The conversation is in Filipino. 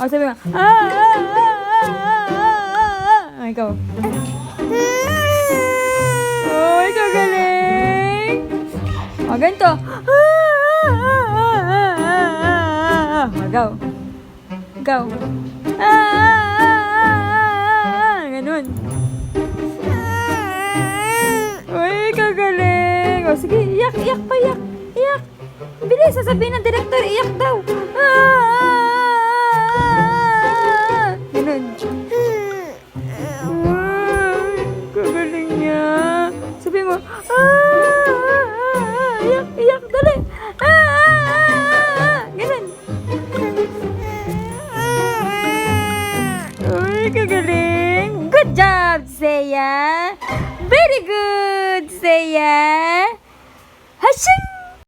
O, sabi mo, ikaw. Uy, kagaling. O, ganito. Ikaw. Ikaw. Ganun. Uy, kagaling. O, sige, iyak, iyak pa, iyak. Iyak. Bilis, sasabihin ng direktor, iyak daw. Ganun. Kagaling niya. Sabihin mo, iyak, iyak, dali. Ganun. Uy, kagaling. Good job, Seiya. Very good, Seiya.